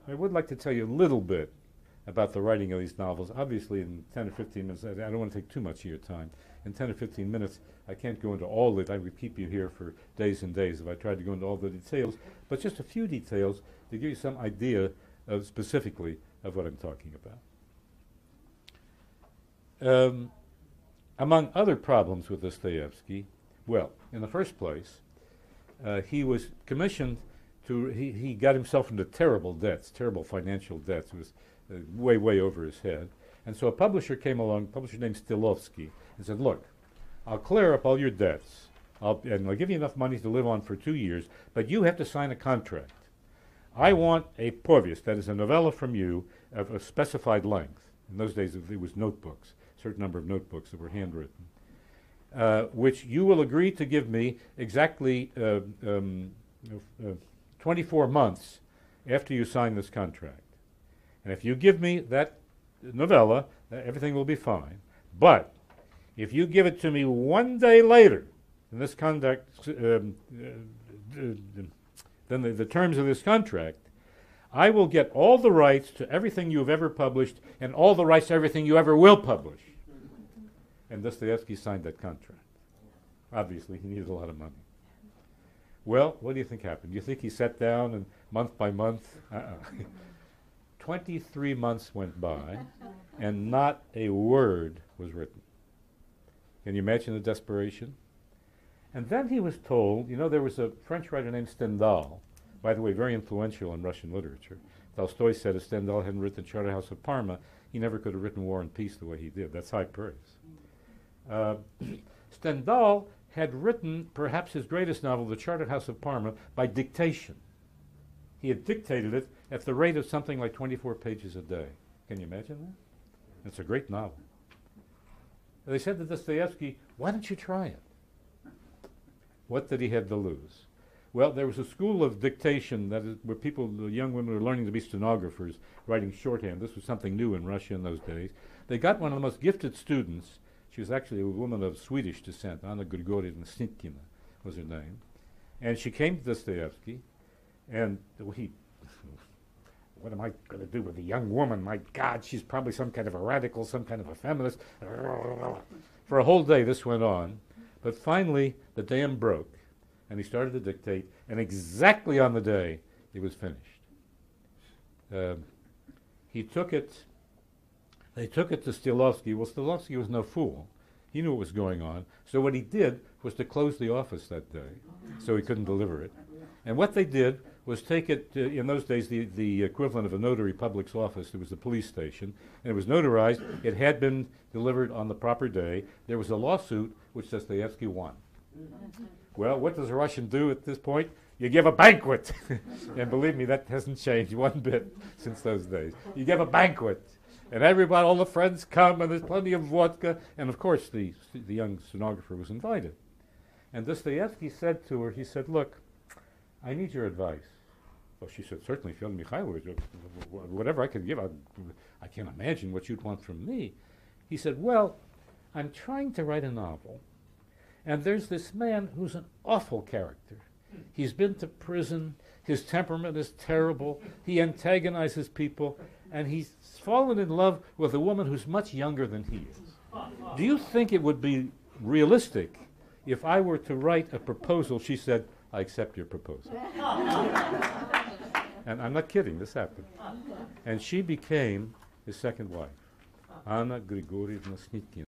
I would like to tell you a little bit about the writing of these novels. Obviously, in 10 or 15 minutes, I don't want to take too much of your time. In 10 or 15 minutes, I can't go into all of it. I would keep you here for days and days if I tried to go into all the details, but just a few details to give you some idea of specifically of what I'm talking about. Among other problems with Dostoyevsky, well, in the first place, he was commissioned he got himself into terrible debts, terrible financial debts. It was way, way over his head. And so a publisher came along, a publisher named Stilovsky, and said, look, I'll clear up all your debts, and I'll give you enough money to live on for 2 years, but you have to sign a contract. I want a povest, that is a novella from you, of a specified length. In those days, it was notebooks, a certain number of notebooks that were handwritten, which you will agree to give me exactly 24 months after you sign this contract. And if you give me that novella, everything will be fine. But if you give it to me 1 day later, then the terms of this contract, I will get all the rights to everything you've ever published and all the rights to everything you ever will publish. And Dostoevsky signed that contract. Obviously, he needed a lot of money. Well, what do you think happened? Do you think he sat down and month by month? 23 months went by, and not a word was written. Can you imagine the desperation? And then he was told, there was a French writer named Stendhal, by the way, very influential in Russian literature. Tolstoy said if Stendhal hadn't written Charterhouse of Parma, he never could have written War and Peace the way he did. That's high praise. Stendhal had written perhaps his greatest novel, The Charterhouse of Parma, by dictation. He had dictated it at the rate of something like 24 pages a day. Can you imagine that? It's a great novel. They said to Dostoevsky, why don't you try it? What did he have to lose? Well, there was a school of dictation that is where young women were learning to be stenographers, writing shorthand. This was something new in Russia in those days. They got one of the most gifted students. She was actually a woman of Swedish descent. Anna Grigorievna Snitkina was her name. And she came to Dostoevsky, and what am I going to do with a young woman? My God, she's probably some kind of a radical, some kind of a feminist. For a whole day this went on. But finally, the dam broke, and he started to dictate, and exactly on the day, it was finished. They took it to Stilovsky. Well, Stilovsky was no fool. He knew what was going on. So what he did was to close the office that day, so he couldn't deliver it. And what they did was take it, in those days, the equivalent of a notary public's office. There was the police station, and it was notarized. It had been delivered on the proper day. There was a lawsuit, which Dostoevsky won. Well, what does a Russian do at this point? You give a banquet. And believe me, that hasn't changed one bit since those days. You give a banquet. And everybody, all the friends come, and there's plenty of vodka. And of course, the young stenographer was invited. And Dostoevsky said to her, he said, look, I need your advice. Well, she said, certainly, Fyodor Mikhailovich, whatever I can give, I can't imagine what you'd want from me. He said, well, I'm trying to write a novel, and there's this man who's an awful character. He's been to prison, his temperament is terrible, he antagonizes people, and he's fallen in love with a woman who's much younger than he is. Do you think it would be realistic if I were to write a proposal? She said, I accept your proposal. And I'm not kidding, this happened. And she became his second wife, Anna Grigorievna Snitkina.